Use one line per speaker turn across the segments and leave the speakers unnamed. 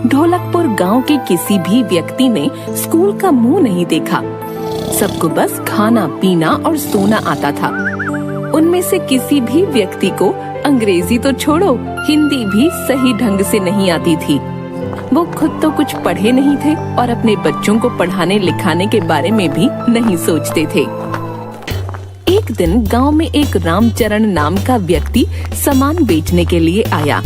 ढोलकपुर गांव के किसी भी व्यक्ति ने स्कूल का मुंह नहीं देखा। सबको बस खाना पीना और सोना आता था। उनमें से किसी भी व्यक्ति को अंग्रेजी तो छोड़ो, हिंदी भी सही ढंग से नहीं आती थी। वो खुद तो कुछ पढ़े नहीं थे और अपने बच्चों को पढ़ाने लिखाने के बारे में भी नहीं सोचते थे। एक दिन गांव में एक रामचरण नाम का व्यक्ति सामान बेचने के लिए आया।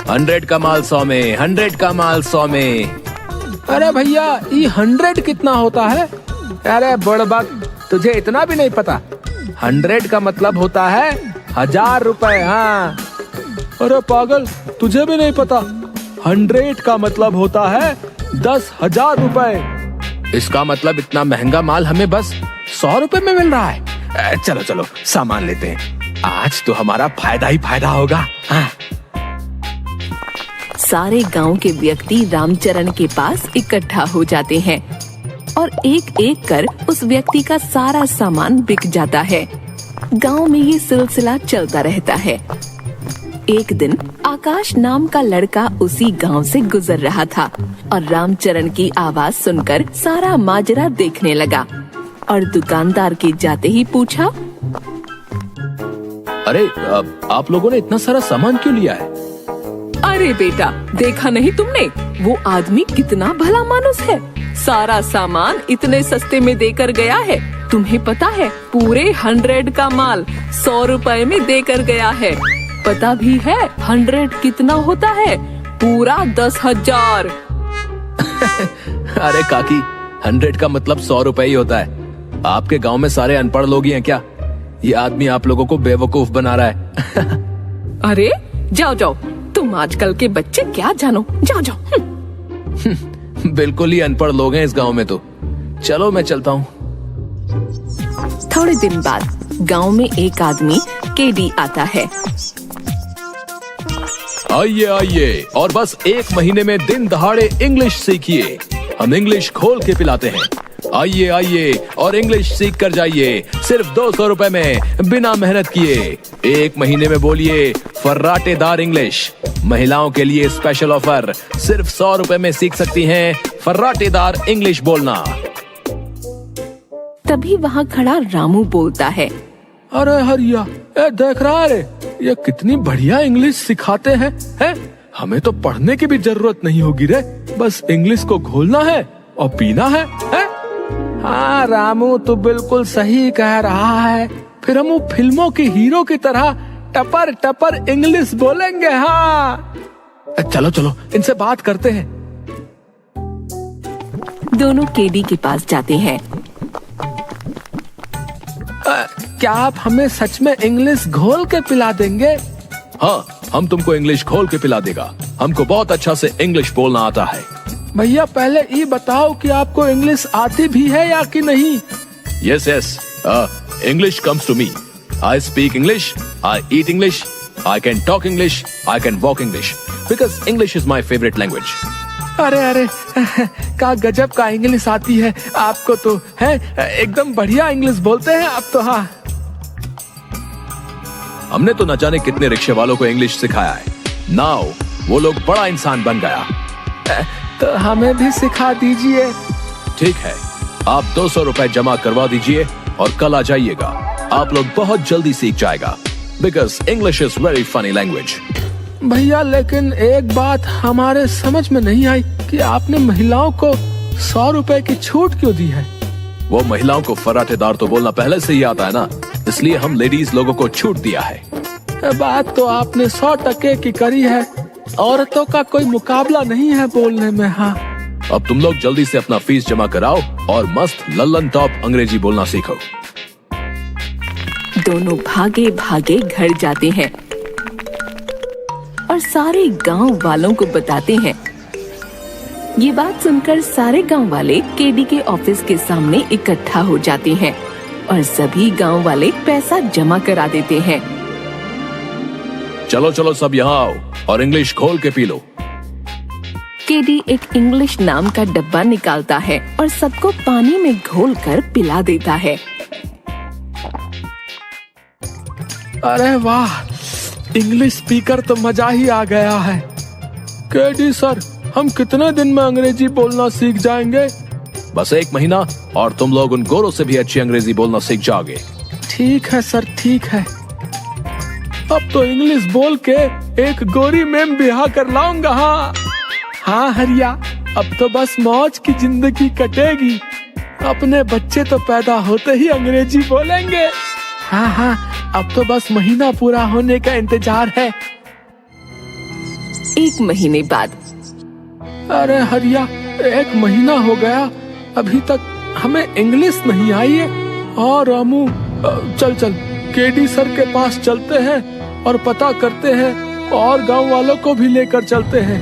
100 का माल 100 में, 100 का माल 100 में।
अरे भैया, ये 100 कितना होता है? अरे बुड़बक, तुझे इतना भी नहीं पता। 100 का मतलब होता है 1000 रुपए। हाँ। अरे पागल, तुझे भी नहीं पता? 100 का मतलब होता है 10,000 रुपए।
इसका मतलब इतना महंगा माल हमें बस 100 रुपए में मिल रहा है। चलो चलो सामान लेते हैं, आज तो हमारा फायदा ही फायदा होगा। हाँ।
सारे गांव के व्यक्ति रामचरण के पास इकट्ठा हो जाते हैं और एक एक कर उस व्यक्ति का सारा सामान बिक जाता है। गांव में ये सिलसिला चलता रहता है। एक दिन आकाश नाम का लड़का उसी गांव से गुजर रहा था और रामचरण की आवाज सुनकर सारा माजरा देखने लगा और दुकानदार के जाते ही पूछा,
अरे आप लोगों ने इतना सारा सामान क्यों लिया है?
अरे बेटा, देखा नहीं तुमने? वो आदमी कितना भला मानुस है, सारा सामान इतने सस्ते में देकर गया है। तुम्हें पता है, पूरे 100 का माल 100 रुपए में देकर गया है। पता भी है 100 कितना होता है? पूरा 10,000।
अरे काकी, 100 का मतलब 100 रुपए ही होता है। आपके गांव में सारे अनपढ़ लोग ही हैं क्या? ये आदमी आप लोगों को बेवकूफ बना रहा है।
अरे जाओ जाओ, तुम आजकल के बच्चे क्या जानो, जाओ जाओ।
बिल्कुल ही अनपढ़ लोग हैं इस गांव में तो। चलो मैं चलता हूँ।
थोड़े दिन बाद गांव में एक आदमी केडी आता है।
आइए आइए और बस 1 महीने में दिन दहाड़े इंग्लिश सीखिए। हम इंग्लिश खोल के पिलाते हैं। आइए आइए और इंग्लिश सीख कर जाइए, सिर्फ 200 रुपए में, बिना मेहनत किए। 1 महीने में बोलिए फर्राटेदार इंग्लिश। महिलाओं के लिए स्पेशल ऑफर, सिर्फ 100 रुपए में सीख सकती हैं फर्राटेदार इंग्लिश बोलना।
तभी वहाँ खड़ा रामू बोलता है,
अरे हरिया, देख रहा है, ये कितनी बढ़िया इंग्लिश सिखाते हैं। हमें तो पढ़ने की भी जरूरत नहीं होगी रे, बस इंग्लिश को घोलना है और पीना है। हाँ रामू, तू बिल्कुल सही कह रहा है। फिर हम फिल्मों के हीरो की तरह टपर टपर इंग्लिश बोलेंगे। हाँ चलो चलो, इनसे बात करते हैं।
दोनों केडी के पास जाते हैं।
क्या आप हमें सच में इंग्लिश घोल के पिला देंगे?
हाँ, हम तुमको इंग्लिश खोल के पिला देगा। हमको बहुत अच्छा से इंग्लिश बोलना आता है।
भैया पहले ये बताओ कि आपको इंग्लिश आती भी है या कि नहीं?
Yes, yes. English comes to me. I speak English. I eat English. I can talk English. I can walk English. Because English is my favorite language.
अरे अरे, क्या गजब का इंग्लिश आती है आपको तो, है एकदम बढ़िया इंग्लिश बोलते हैं आप तो। हाँ,
हमने तो न जाने कितने रिक्शे वालों को इंग्लिश सिखाया है। नाउ वो लोग बड़ा इंसान बन गया।
तो हमें भी सिखा दीजिए।
ठीक है, आप 200 रुपए जमा करवा दीजिए और कल आ जाइएगा। आप लोग बहुत जल्दी सीख जाएगा। Because English is very funny language.
भैया लेकिन एक बात हमारे समझ में नहीं आई कि आपने महिलाओं को 100 रुपए की छूट क्यों दी है?
वो महिलाओं को फर्राटेदार तो बोलना पहले से ही आता है ना, इसलिए हम लेडीज लोगों को छूट दिया है।
बात तो आपने 100% की करी है। औरतों का कोई मुकाबला नहीं है बोलने में। हाँ,
अब तुम लोग जल्दी से अपना फीस जमा कराओ और मस्त लल्लन टॉप अंग्रेजी बोलना सीखो।
दोनों भागे भागे घर जाते हैं और सारे गांव वालों को बताते हैं। ये बात सुनकर सारे गांव वाले केडी के ऑफिस के सामने इकट्ठा हो जाते हैं और सभी गांव वाले पैसा जमा करा देते हैं।
चलो चलो सब यहाँ आओ और इंग्लिश खोल के पी लो।
केडी एक इंग्लिश नाम का डब्बा निकालता है और सबको पानी में घोलकर पिला देता है।
अरे वाह, इंग्लिश स्पीकर तो मजा ही आ गया है। केडी सर, हम कितने दिन में अंग्रेजी बोलना सीख जाएंगे?
बस 1 महीना और तुम लोग उन गोरों से भी अच्छी अंग्रेजी बोलना सीख जाओगे।
ठीक है सर, ठीक है। अब तो इंग्लिश बोल के एक गोरी मैम ब्याह कर लाऊंगा। हाँ हरिया, अब तो बस मौज की जिंदगी कटेगी। अपने बच्चे तो पैदा होते ही अंग्रेजी बोलेंगे। हाँ, अब तो बस महीना पूरा होने का इंतजार है।
1 महीने बाद।
अरे हरिया, 1 महीना हो गया, अभी तक हमें इंग्लिश नहीं आई है। हाँ रामू, चल केडी सर के पास चलते हैं और पता करते हैं और गांव वालों को भी लेकर चलते हैं।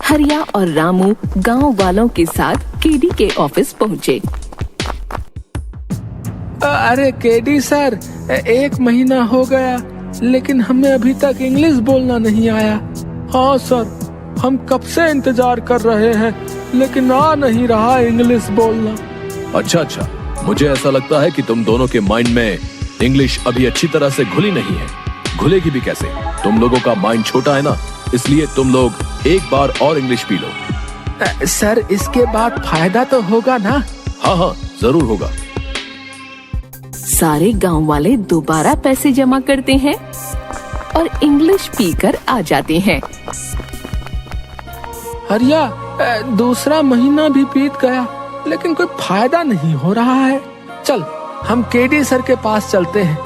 हरिया और रामू गांव वालों के साथ केडी के ऑफिस पहुँचे।
अरे केडी सर, 1 महीना हो गया लेकिन हमें अभी तक इंग्लिश बोलना नहीं आया। हाँ सर, हम कब से इंतजार कर रहे हैं लेकिन आ नहीं रहा इंग्लिश बोलना।
अच्छा, मुझे ऐसा लगता है कि तुम दोनों के माइंड में इंग्लिश अभी अच्छी तरह से घुली नहीं है। घुलेगी भी कैसे? तुम लोगों का माइंड छोटा है ना, इसलिए तुम लोग एक बार और इंग्लिश पी लो।
सर, इसके बाद फायदा तो होगा ना?
हाँ, जरूर होगा।
सारे गांव वाले दोबारा पैसे जमा करते हैं और इंग्लिश पीकर आ जाते हैं।
हरिया, दूसरा महीना भी बीत गया लेकिन कोई फायदा नहीं हो रहा है। चल, हम केडी सर के पास चलते हैं।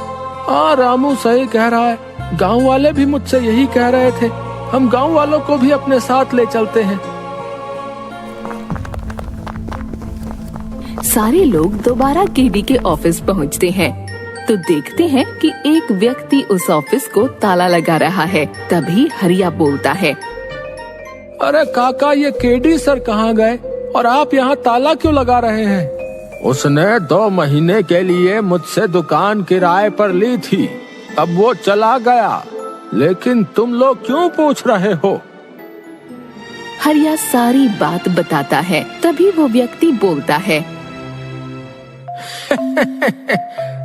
हाँ रामू सही कह रहा है, गांव वाले भी मुझसे यही कह रहे थे। हम गांव वालों को भी अपने साथ ले चलते हैं।
सारे लोग दोबारा केडी के ऑफिस पहुंचते हैं तो देखते हैं कि एक व्यक्ति उस ऑफिस को ताला लगा रहा है। तभी हरिया बोलता है,
अरे काका, ये केडी सर कहाँ गए और आप यहाँ ताला क्यों लगा रहे हैं? उसने 2 महीने के लिए मुझसे दुकान किराए पर ली थी, अब वो चला गया, लेकिन तुम लोग क्यों पूछ रहे हो?
हरिया सारी बात बताता है। तभी वो व्यक्ति बोलता है,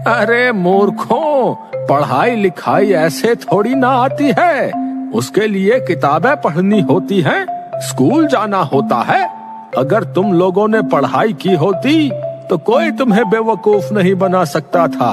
अरे मूर्खों, पढ़ाई लिखाई ऐसे थोड़ी ना आती है। उसके लिए किताबें पढ़नी होती हैं, स्कूल जाना होता है। अगर तुम लोगों ने पढ़ाई की होती तो कोई तुम्हें बेवकूफ नहीं बना सकता था।